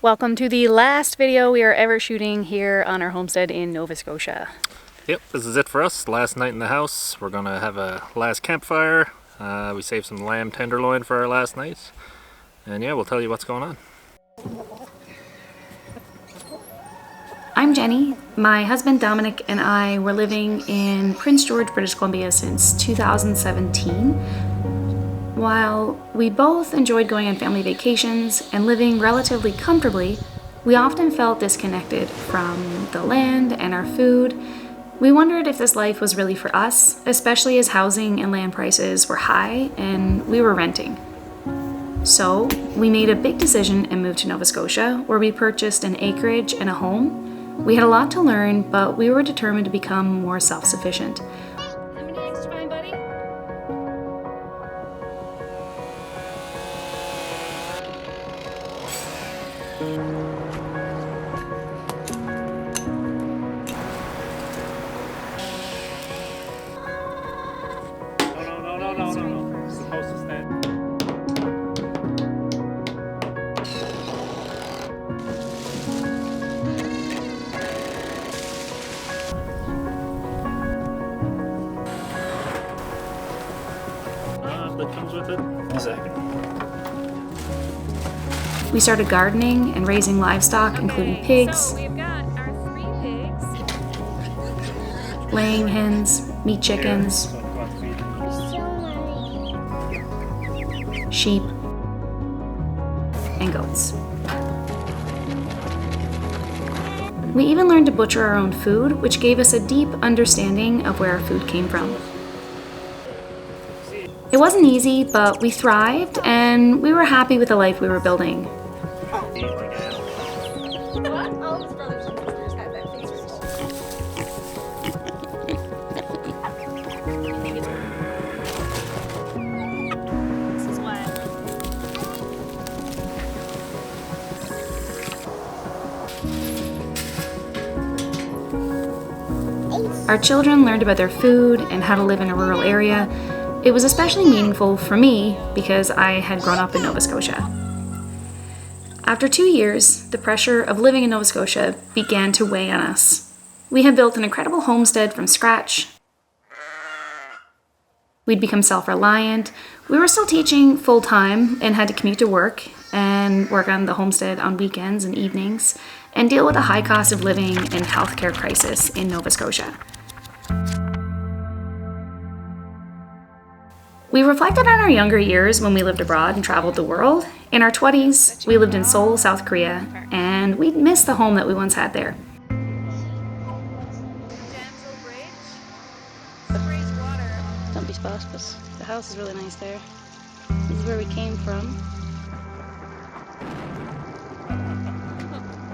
Welcome to the last video we are ever shooting here on our homestead in Nova Scotia. Yep, this is it for us. Last night in the house. We're gonna have a last campfire. We saved some lamb tenderloin for our last night. And yeah, we'll tell you what's going on. I'm Jenny. My husband Dominic and I were living in Prince George, British Columbia since 2017. While we both enjoyed going on family vacations and living relatively comfortably, we often felt disconnected from the land and our food. We wondered if this life was really for us, especially as housing and land prices were high and we were renting. So we made a big decision and moved to Nova Scotia, where we purchased an acreage and a home. We had a lot to learn, but we were determined to become more self-sufficient. How many eggs did you find, buddy? No. It's supposed to stand. That comes with it. Exactly. We started gardening and raising livestock, including pigs, So we've got our 3 pigs. laying hens, meat chickens, sheep, and goats. We even learned to butcher our own food, which gave us a deep understanding of where our food came from. It wasn't easy, but we thrived and we were happy with the life we were building. What? All his brothers and sisters had that face. This is what. Our children learned about their food and how to live in a rural area. It was especially meaningful for me because I had grown up in Nova Scotia. After 2 years, the pressure of living in Nova Scotia began to weigh on us. We had built an incredible homestead from scratch. We'd become self-reliant. We were still teaching full-time and had to commute to work and work on the homestead on weekends and evenings and deal with the high cost of living and healthcare crisis in Nova Scotia. We reflected on our younger years when we lived abroad and traveled the world. In our 20s, we lived in Seoul, South Korea, and we'd missed the home that we once had there. Don't be spotless. The house is really nice there. This is where we came from. And that was the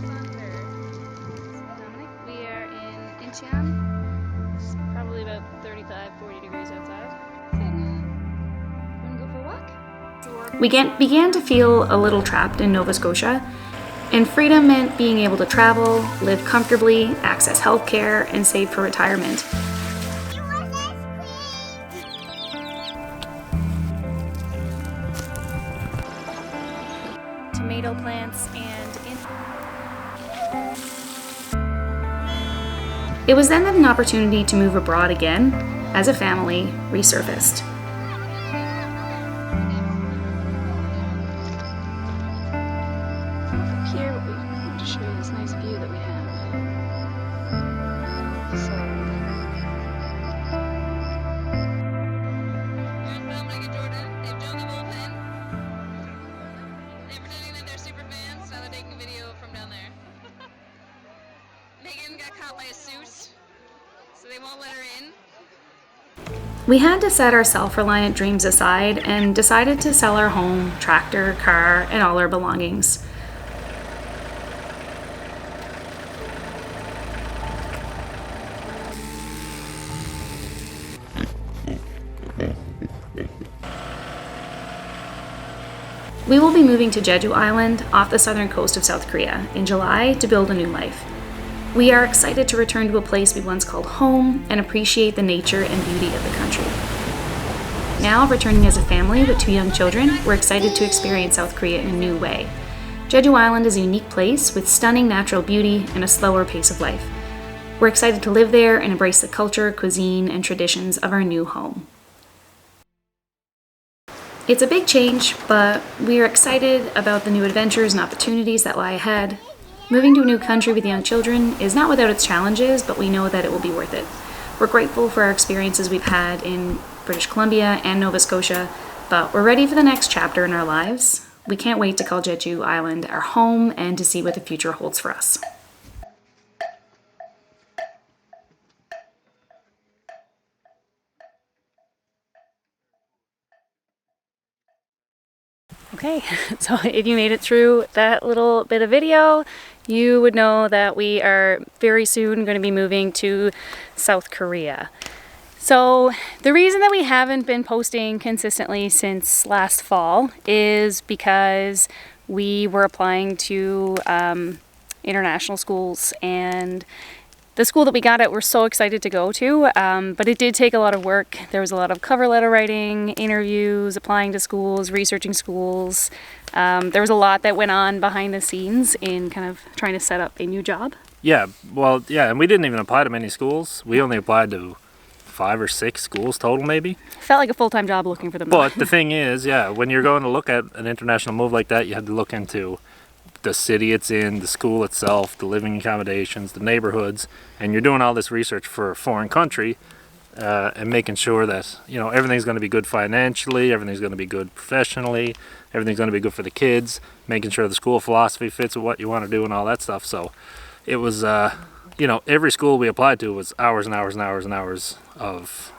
thunder. Dominic, we are in Incheon. It's probably about 35, 40 degrees outside. Wanna go for a walk? We began to feel a little trapped in Nova Scotia, and freedom meant being able to travel, live comfortably, access healthcare, and save for retirement. Tomato plants and it was then that an opportunity to move abroad again, as a family, resurfaced. Here, what we want to show you this nice view that we have. So, There's Dominic and Jordan. They've joined the bullpen. They're pretending that they're super fans, so they're taking a video from down there. Megan got caught by a suit, so they won't let her in. We had to set our self-reliant dreams aside and decided to sell our home, tractor, car, and all our belongings. We will be moving to Jeju Island off the southern coast of South Korea in July to build a new life. We are excited to return to a place we once called home and appreciate the nature and beauty of the country. Now, returning as a family with 2 young children, we're excited to experience South Korea in a new way. Jeju Island is a unique place with stunning natural beauty and a slower pace of life. We're excited to live there and embrace the culture, cuisine, and traditions of our new home. It's a big change, but we are excited about the new adventures and opportunities that lie ahead. Moving to a new country with young children is not without its challenges, but we know that it will be worth it. We're grateful for our experiences we've had in British Columbia and Nova Scotia, but we're ready for the next chapter in our lives. We can't wait to call Jeju Island our home and to see what the future holds for us. Okay, so if you made it through that little bit of video, you would know that we are very soon going to be moving to South Korea. So the reason that we haven't been posting consistently since last fall is because we were applying to international schools, and the school that we got at we're so excited to go to, but it did take a lot of work. There was a lot of cover letter writing, interviews, applying to schools, researching schools. There was a lot that went on behind the scenes in kind of trying to set up a new job. Yeah, well, yeah, and we didn't even apply to many schools. We only applied to 5 or 6 schools total, maybe. Felt like a full-time job looking for them. But the thing is, yeah, when you're going to look at an international move like that, you had to look into the city it's in, the school itself, the living accommodations, the neighborhoods, and you're doing all this research for a foreign country and making sure that, you know, everything's going to be good financially, everything's going to be good professionally, everything's going to be good for the kids, making sure the school philosophy fits with what you want to do and all that stuff. So it was, you know, every school we applied to was hours and hours and hours and hours of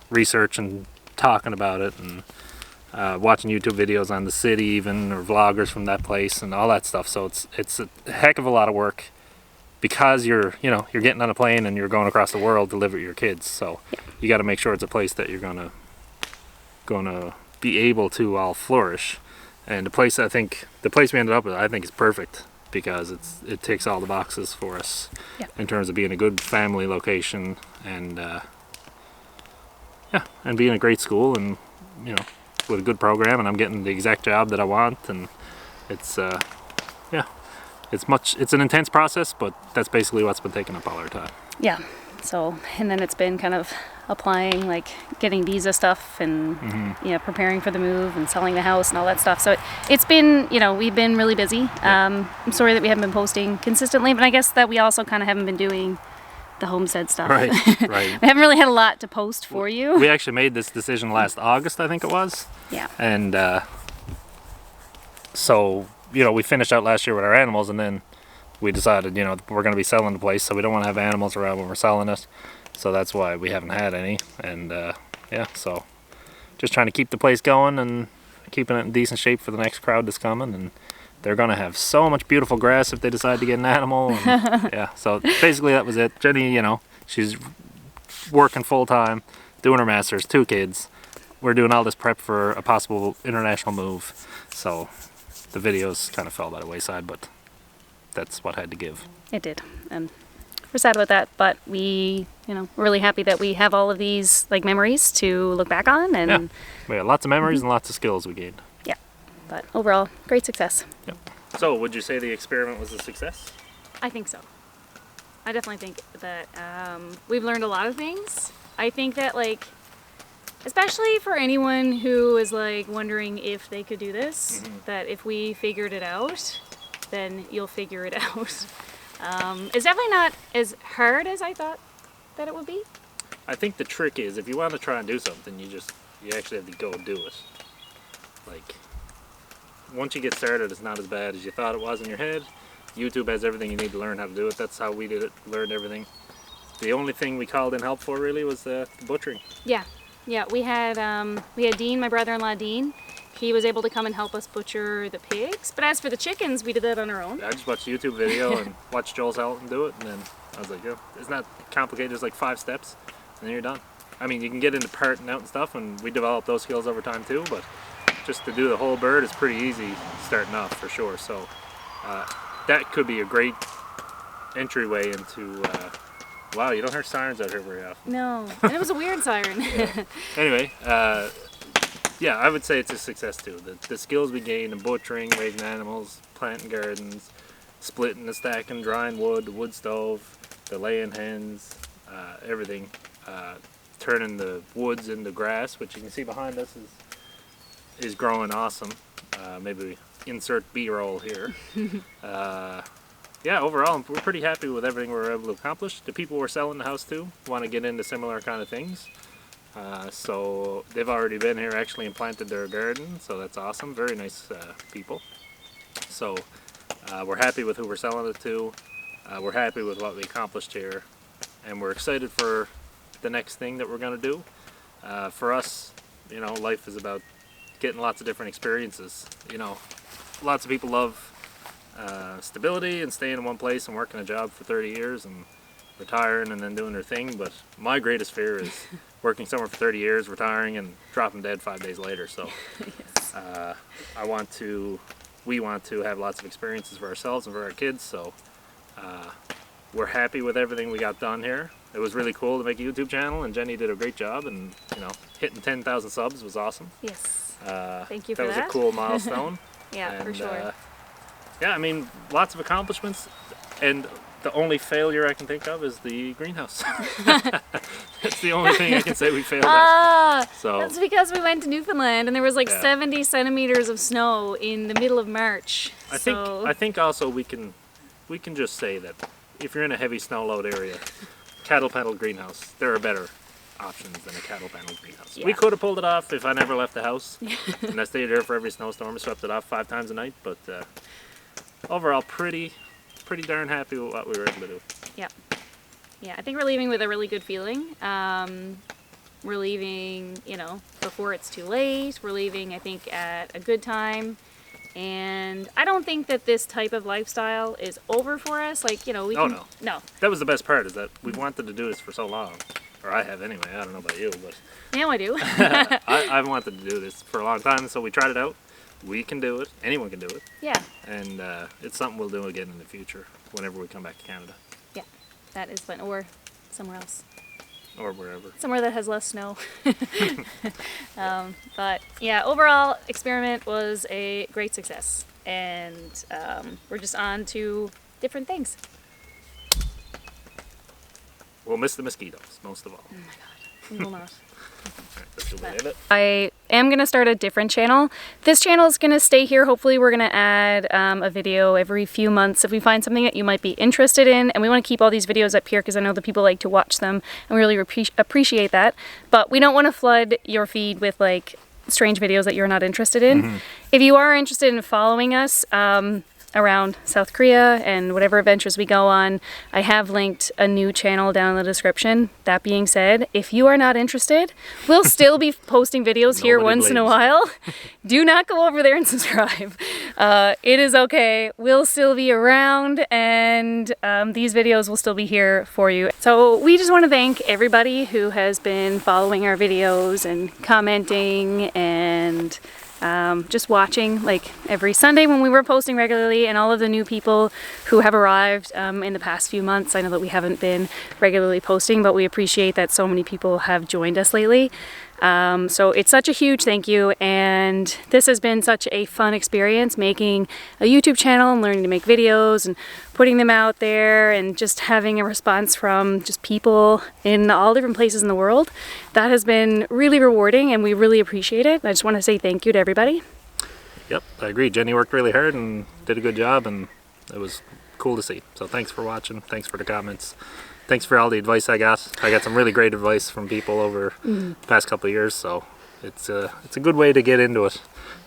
research and talking about it and watching YouTube videos on the city even, or vloggers from that place and all that stuff. So it's a heck of a lot of work because you're getting on a plane and you're going across the world to live with your kids. So you got to make sure it's a place that you're gonna be able to all flourish. And the place we ended up with, I think, is perfect because it ticks all the boxes for us in terms of being a good family location and and being a great school and, you know, with a good program, and I'm getting the exact job that I want, and it's it's an intense process, but that's basically what's been taking up all our time. Yeah. So, and then it's been kind of applying, like getting visa stuff and preparing for the move and selling the house and all that stuff. So it's been, you know, we've been really busy. I'm sorry that we haven't been posting consistently, but I guess that we also kind of haven't been doing the homestead stuff. Right. We haven't really had a lot to post for you. We actually made this decision last August, I think it was. Yeah. And so, you know, we finished out last year with our animals, and then we decided, you know, we're going to be selling the place, so we don't want to have animals around when we're selling it. So that's why we haven't had any. And so just trying to keep the place going and keeping it in decent shape for the next crowd that's coming. And they're going to have so much beautiful grass if they decide to get an animal. And, so basically that was it. Jenny, you know, she's working full time, doing her master's, 2 kids. We're doing all this prep for a possible international move. So the videos kind of fell by the wayside, but that's what had to give. It did. And we're sad about that, but we're really happy that we have all of these like memories to look back on. And we had lots of memories and lots of skills we gained. Yeah. But overall, great success. Yep. So would you say the experiment was a success? I think so. I definitely think that we've learned a lot of things. I think that, like, especially for anyone who is like wondering if they could do this, that if we figured it out, then you'll figure it out. It's definitely not as hard as I thought that it would be. I think the trick is, if you want to try and do something, you actually have to go do it. Like, once you get started, it's not as bad as you thought it was in your head. YouTube has everything you need to learn how to do it. That's how we did it, learned everything. The only thing we called in help for really was the butchering. Yeah, we had Dean, my brother-in-law Dean. He was able to come and help us butcher the pigs. But as for the chickens, we did that on our own. I just watched a YouTube video and watched Joel's help and do it, and then I was like, yeah, it's not complicated. There's like 5 steps, and then you're done. I mean, you can get into parting out and stuff, and we developed those skills over time too, but just to do the whole bird is pretty easy starting off for sure. So that could be a great entryway into wow, you don't hear sirens out here very often. No, and it was a weird siren. Anyway, yeah, I would say it's a success too. The skills we gain in butchering, raising animals, planting gardens, splitting and stacking, drying wood, the wood stove, the laying hens, everything. Turning the woods into grass, which you can see behind us is growing awesome. Maybe insert B-roll here. Yeah, overall, we're pretty happy with everything we were able to accomplish. The people we're selling the house to want to get into similar kind of things. So they've already been here actually and planted their garden, so that's awesome. Very nice people. So we're happy with who we're selling it to. We're happy with what we accomplished here, and we're excited for the next thing that we're going to do. For us, you know, life is about getting lots of different experiences. You know, lots of people love stability and staying in one place and working a job for 30 years and retiring and then doing their thing, but my greatest fear is working somewhere for 30 years, retiring, and dropping dead 5 days later. So Yes. we want to have lots of experiences for ourselves and for our kids, so we're happy with everything we got done here. It was really cool to make a YouTube channel, and Jenny did a great job, and you know, hitting 10,000 subs was awesome. Yes. Thank Thank you for that. That was a cool milestone. Yeah, for And, sure. yeah, I mean, lots of accomplishments, and the only failure I can think of is the greenhouse. That's the only thing I can say we failed at. So That's because we went to Newfoundland and there was like Yeah. 70 centimeters of snow in the middle of March. I think also we can just say that if you're in a heavy snow load area, cattle panel greenhouse, there are better options than a cattle panel greenhouse. Yeah. We could have pulled it off if I never left the house, and I stayed there for every snowstorm and swept it off 5 times a night. But overall, pretty darn happy with what we were able to do. Yeah. Yeah, I think we're leaving with a really good feeling. We're leaving, you know, before it's too late. We're leaving, I think, at a good time. And I don't think that this type of lifestyle is over for us. Like, you know, we Oh, can... No. That was the best part, is that we've wanted to do this for so long. Or I have anyway, I don't know about you, but Now I do. I've wanted to do this for a long time, so we tried it out. We can do it. Anyone can do it. Yeah. And it's something we'll do again in the future, whenever we come back to Canada. Yeah. That is fun. Or somewhere else. Or wherever. Somewhere that has less snow. But yeah, overall, experiment was a great success. And we're just on to different things. We'll miss the mosquitoes, most of all. Oh my god. We will not. Alright, let's do the edit. I am going to start a different channel. This channel is going to stay here. Hopefully we're going to add a video every few months if we find something that you might be interested in. And we want to keep all these videos up here because I know that people like to watch them and we really appreciate that. But we don't want to flood your feed with like strange videos that you're not interested in. If you are interested in following us, around South Korea and whatever adventures we go on, I have linked a new channel down in the description. That being said, if you are not interested, we'll still be posting videos here Nobody once in a blames while. Do not go over there and subscribe. It is okay. We'll still be around, and these videos will still be here for you. So we just want to thank everybody who has been following our videos and commenting and just watching like every Sunday when we were posting regularly, and all of the new people who have arrived in the past few months. I know that we haven't been regularly posting, but we appreciate that so many people have joined us lately. So it's such a huge thank you, and this has been such a fun experience making a YouTube channel and learning to make videos and putting them out there and just having a response from just people in all different places in the world. That has been really rewarding and we really appreciate it. I just want to say thank you to everybody. Yep, I agree. Jenny worked really hard and did a good job, and it was cool to see. So thanks for watching. Thanks for the comments. Thanks for all the advice I got. I got some really great advice from people over the past couple of years, so it's a good way to get into it,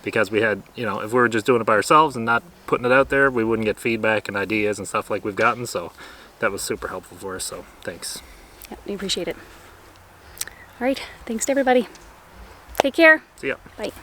because we had, you know, if we were just doing it by ourselves and not putting it out there, we wouldn't get feedback and ideas and stuff like we've gotten, so that was super helpful for us, so thanks. Yeah, we appreciate it. All right, thanks to everybody. Take care. See ya. Bye.